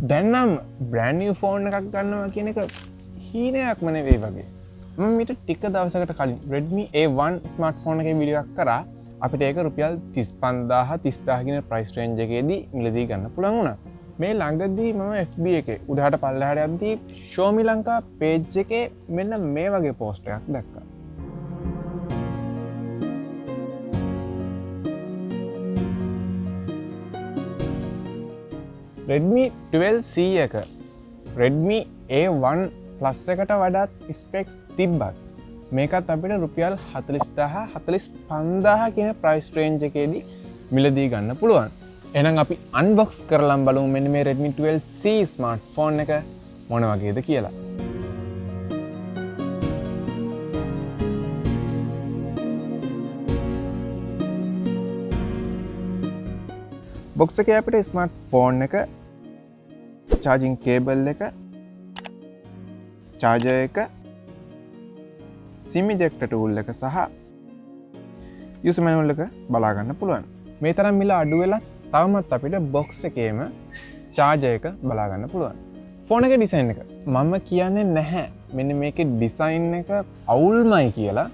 දැන් නම් brand New phone එකක් ගන්නවා කියන එක හීනයක්ම නෙවෙයි වගේ. මම මීට ටික දවසකට කලින් Redmi A1 ස්මාර්ට්ෆෝන් එකේ වීඩියෝ එකක් කරා. අපිට ඒක රුපියල් 35000 30000 කියන ප්‍රයිස් රේන්ජ් එකේදී මිලදී ගන්න පුළුවන් වුණා. මේ ළඟදී මම FB එකේ උඩහට පල්ලෙහාට යද්දී Xiaomi ලංකා page එකේ මෙන්න මේ වගේ post එකක් දැක්කා. Redmi 12C එක Redmi A1 Plus එකට වඩාත් ස්පෙක්ස් තිබ්බත් මේකත් අපිට රුපියල් 40000 45000 කියන ප්‍රයිස් රේන්ජ් එකේදී මිලදී ගන්න පුළුවන්. එහෙනම් අපි අන්බොක්ස් කරලා බලමු මෙන්න මේ Redmi 12C ස්මාර්ට්ෆෝන් එක මොන වගේද කියලා. බොක්ස් එකේ අපිට ස්මාර්ට්ෆෝන් එක, charging cable එක, charger එක, SIM ejector tool එක සහ user manual එක බලා ගන්න පුළුවන්. මේ තරම් මිල අඩු වෙලා තවමත් අපිට බොක්ස් එකේම charger එක බලා ගන්න පුළුවන්. ෆෝන් එකේ ඩිසයින් එක මම කියන්නේ නැහැ මෙන්න මේකේ ඩිසයින් එක අවුල්මයි කියලා.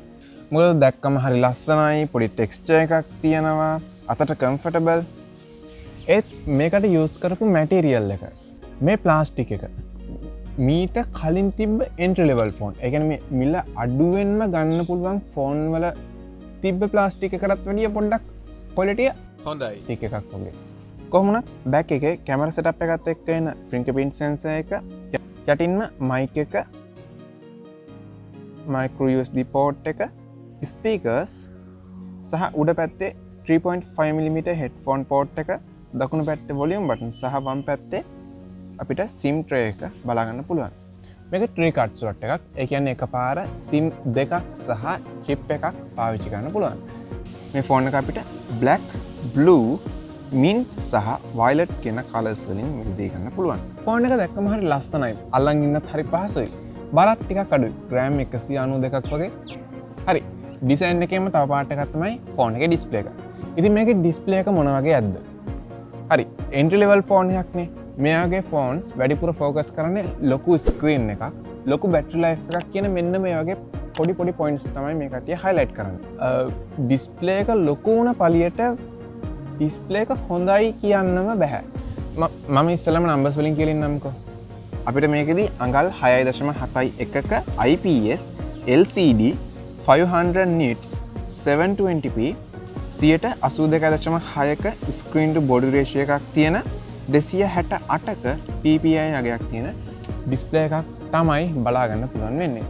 මොකද දැක්කම හරි ලස්සනයි, පොඩි ටෙක්ස්චර් එකක් තියෙනවා, අතට කම්ෆර්ටබල්. ඒත් මේකට යූස් කරපු මැටීරියල් එක මේ ප්ලාස්ටික් එක මීට කලින් තිබ්බ එන්ට්‍රි ලෙවල් ෆෝන්. ඒ කියන්නේ මේ මිල අඩුවෙන්ම ගන්න පුළුවන් ෆෝන් වල තිබ්බ ප්ලාස්ටික් එකකටත් වැඩිය පොඩ්ඩක් ක්වොලිටිය හොඳයි ස්ටික් එකක් වගේ. කොහොම වුණත් බෑක් එකේ කැමරා සෙටප් එකත් එක්ක එන ෆින්ගර්ප්‍රින්ට් සෙන්සර් එක, යටින්ම මයික් එක, මයික්‍රෝ USB පෝට් එක, ස්පීකර්ස් සහ උඩ පැත්තේ 3.5mm හෙඩ්ෆෝන් පෝට් එක, දකුණු පැත්තේ වොලියුම් බටන් සහ වම් පැත්තේ අපිට SIM tray එක බලා ගන්න පුළුවන්. මේක 3 card slot එකක්. ඒ කියන්නේ එකපාර SIM දෙකක් සහ chip එකක් පාවිච්චි කරන්න පුළුවන්. මේ ෆෝන් එක අපිට black, blue, mint සහ violet කියන කලර්ස් වලින් මිලදී ගන්න පුළුවන්. ෆෝන් එක දැක්කම හරි ලස්සනයි. අල්ලන් ඉන්නත් හරි පහසුයි. බරත් ටිකක් අඩුයි. RAM 192ක් වගේ. හරි. ඩිසයින් එකේම තව පාර්ට් එකක් තමයි ෆෝන් එකේ ඩිස්ප්ලේ එක. ඉතින් මේකේ ඩිස්ප්ලේ එක මොන වගේ ඇද්ද? හරි. එන්ට්‍රි ලෙවල් ෆෝන් එකක් නේ. මෙයාගේ ෆෝන්ස් වැඩිපුර ෆෝකස් කරන්නේ ලොකු ස්ක්‍රීන් එකක්, ලොකු බැටරි ලයිෆ් එකක් කියන මෙන්න මේ වගේ පොඩි පොඩි පොයින්ට්ස් තමයි මේ කට්ටිය හයිලයිට් කරන්නේ. ඩිස්ප්ලේ එක ලොකු වුණ පළියට ඩිස්ප්ලේ එක හොඳයි කියන්නම බෑ. මම ඉස්සෙල්ලාම නම්බර්ස් වලින් කියලා ඉන්නම්කෝ. අපිට මේකෙදි අඟල් 6.71ක IPS LCD 500 nits 720p 82.6ක ස්ක්‍රීන් ටු බොඩි රේෂියෝ එකක් තියෙන 268ක PPI අගයක් තියෙන ඩිස්ප්ලේ එකක් තමයි බලා ගන්න පුළුවන් වෙන්නේ.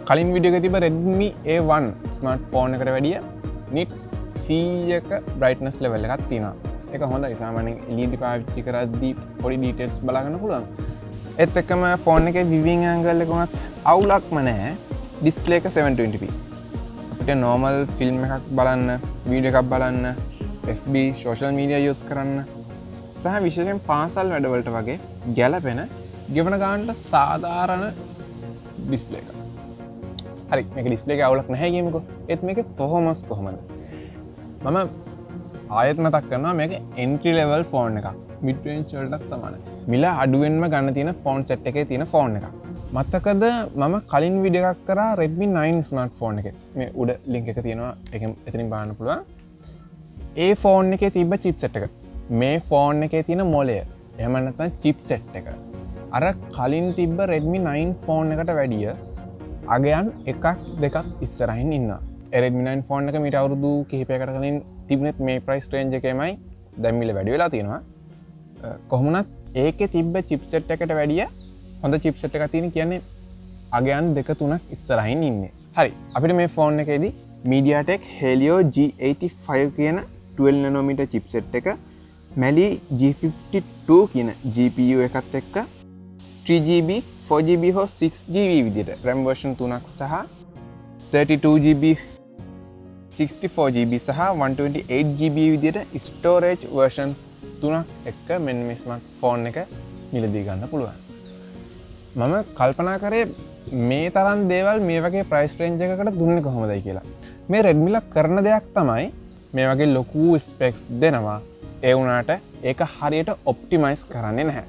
කලින් වීඩියෝ එකේ තිබ්බ Redmi A1 ස්මාර්ට්ෆෝන් එකට වැඩිය nits 100ක brightness level එකක් තියෙනවා. ඒක හොඳයි. සාමාන්‍යයෙන් LED පාවිච්චි කරද්දී පොඩි details බලා ගන්න පුළුවන්. ඒත් එක්කම ෆෝන් එකේ viewing angle එක උනත් අවුලක්ම නැහැ. ඩිස්ප්ලේ එක 720p. අපිට normal film එකක් බලන්න, වීඩියෝ එකක් බලන්න, FB social media use කරන්න සහ විශේෂයෙන් පාසල් වැඩවලට වගේ ගැලපෙන ගෙවන ගානට සාධාරණ ඩිස්ප්ලේ එකක්. හරි, මේක ඩිස්ප්ලේ එකේ අවුලක් නැහැ කියමුකෝ. ඒත් මේකේ performance කොහමද? මම ආයෙත් මතක් කරනවා මේක entry level ෆෝන් එකක්. mid range වලටත් සමානයි. මිල අඩුවෙන්ම ගන්න තියෙන ෆෝන් සෙට් එකේ තියෙන ෆෝන් එකක්. මතකද මම කලින් වීඩියෝ එකක් කරා Redmi 9 ස්මාර්ට්ෆෝන් එකේ. මේ උඩ link එක තියෙනවා. ඒකෙන් එතනින් බලන්න පුළුවන්. ඒ ෆෝන් එකේ තිබ්බ chipset එක. මේ ෆෝන් එකේ තියෙන මොලය. එහෙම නැත්නම් chipset එක. අර කලින් තිබ්බ Redmi 9 ෆෝන් එකට වැඩිය අගයන් එකක් දෙකක් ඉස්සරහින් ඉන්නවා. ඒ Redmi 9 ෆෝන් එක මීට අවුරුදු කිහිපයකට කලින් තිබුණෙත් මේ ප්‍රයිස් රේන්ජ් එකේමයි. දැන් මිල වැඩි වෙලා තියෙනවා. කොහොම වුණත් ඒකේ තිබ්බ chipset එකට වැඩිය හොඳ chipset එකක් තියෙන කියන්නේ අගයන් දෙක තුනක් ඉස්සරහින් ඉන්නේ. හරි. අපිට මේ ෆෝන් එකේදී MediaTek Helio G85 කියන 12 nanometer chipset එක, Mali G52 කියන GPU එකත් එක්ක 3GB, 4GB හෝ 6GB විදිහට RAM version 3ක් සහ 32GB, 64GB සහ 128GB විදිහට storage version 3ක් එක්ක මෙන්න මේ ස්මාර්ට්ෆෝන් එක මිලදී ගන්න පුළුවන්. මම කල්පනා කරේ මේ තරම් දේවල් මේ වගේ ප්‍රයිස් රේන්ජ් එකකට දුන්නේ කොහොමදයි කියලා. මේ Redmi ලා කරන දෙයක් තමයි මේ වගේ ලොකු ස්පෙක්ස් දෙනවා. ඒ වුණාට ඒක හරියට ඔප්ටිමයිස් කරන්නේ නැහැ.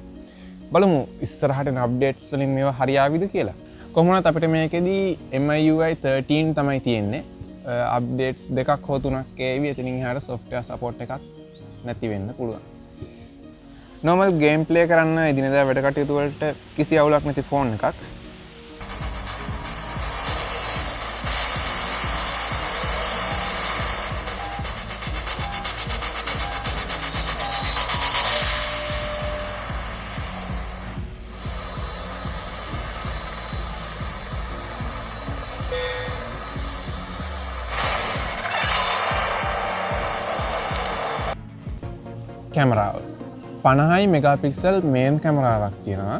බලමු ඉස්සරහට අප්ඩේට්ස් වලින් මේවා හරියාවිද කියලා. කොහොමවත් අපිට මේකෙදී MIUI 13 තමයි තියෙන්නේ. අප්ඩේට්ස් දෙකක් හෝ තුනක් ඒවි. එතනින් එහාට software support එකක් නැති වෙන්න පුළුවන්. normal game play කරන්න එදිනෙදා වැඩ කටයුතු වලට කිසි අවුලක් නැති ෆෝන් එකක්. කැමරාව 50 මෙගාපික්සල් මේන් කැමරාවක් තියෙනවා.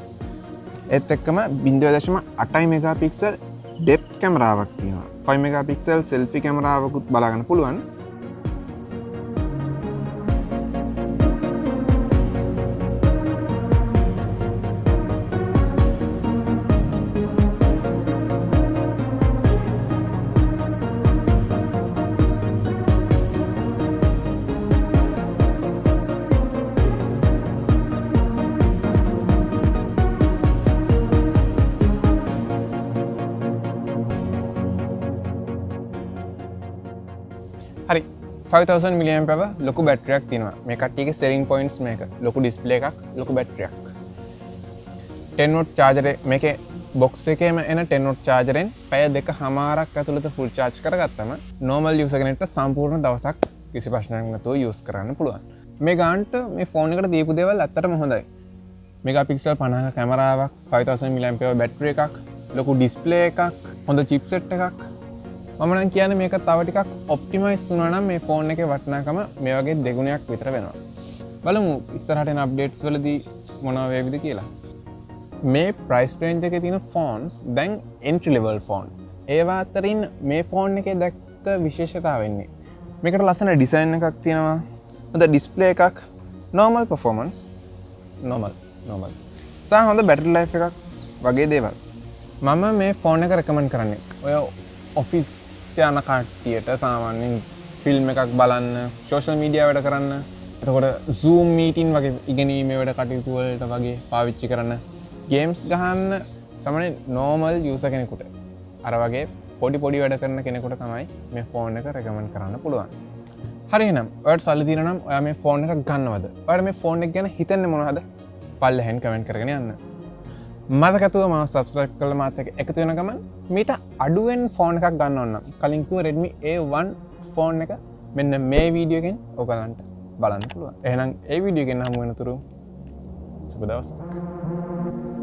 ඒත් එක්කම 0.8 මෙගාපික්සල් ඩෙප්ත් කැමරාවක් තියෙනවා. 5 මෙගාපික්සල් සෙල්ෆි කැමරාවකුත් බලාගන්න පුළුවන්. හරි 5000 mAh ලොකු බැටරියක් තියෙනවා. මේ කට්ටියගේ selling points මේක. ලොකු ඩිස්ප්ලේ එකක්, ලොකු බැටරියක්. 10 watt charger මේකේ box එකේම එන 10 watt chargerෙන් පැය දෙකමාරක් ඇතුළත full charge කරගත්තම normal user කෙනෙක්ට සම්පූර්ණ දවසක් කිසි ප්‍රශ්නයක් නැතුව use කරන්න පුළුවන්. මේ ගානට මේ ෆෝන් එකට දීපු දේවල් ඇත්තටම හොඳයි. මෙගාපික්සල් 50ක කැමරාවක්, 5000 mAh බැටරි එකක්, ලොකු ඩිස්ප්ලේ එකක්, හොඳ chipset එකක්. මම නම් කියන්නේ මේක තව ටිකක් ඔප්ටිමයිස් වුණා නම් මේ ෆෝන් එකේ වටිනාකම මේ වගේ දෙගුණයක් විතර වෙනවා. බලමු ඉස්සරහට එන අප්ඩේට්ස් වලදී මොනවා වේවිද කියලා. මේ ප්‍රයිස් රේන්ජ් එකේ තියෙන ෆෝන්ස් දැන් එන්ට්‍රි ලෙවල් ෆෝන්. ඒවා අතරින් මේ ෆෝන් එකේ දැක්ක විශේෂතාව වෙන්නේ මේකට ලස්සන ඩිසයින් එකක් තියෙනවා. හොඳ ඩිස්ප්ලේ එකක්, normal performance, normal. සහ හොඳ බැටරි ලයිෆ් එකක් වගේ දේවල්. මම මේ ෆෝන් එක රෙකමන්ඩ් කරන්නේ. ඔය ඔෆිස් යන කට්ටියට සාමාන්‍යයෙන් ෆිල්ම් එකක් බලන්න, සෝෂල් මීඩියා වැඩ කරන්න, එතකොට Zoom meeting වගේ ඉගෙනීමේ වැඩ කටයුතු වලට වගේ පාවිච්චි කරන්න, ගේම්ස් ගහන්න සාමාන්‍යයෙන් normal user කෙනෙකුට අර වගේ පොඩි වැඩ කරන කෙනෙකුට තමයි මේ ෆෝන් එක රෙකමන්ඩ් කරන්න පුළුවන්. හරි එහෙනම් ඔයාලට සල්ලි දීලා නම් ඔයා මේ ෆෝන් එකක් ගන්නවද? ඔයාලා මේ ෆෝන් එක ගැන හිතන්නේ මොනවද? පල්ලෙහෙන් කමෙන්ට් කරගෙන යන්න. මතකතුව මාව සබස්ක්‍රයිබ් කරලා මාත් එක්ක එකතු වෙන ගමන් මීට අඩුවෙන් ෆෝන් එකක් ගන්න ඕන නම් කලින් කිව්ව Redmi A1 ෆෝන් එක මෙන්න මේ වීඩියෝ එකෙන් ඔයගලන්ට බලන්න පුළුවන්. එහෙනම් ඒ වීඩියෝ එකෙන් හමු වෙනතුරු සුබ දවසක්.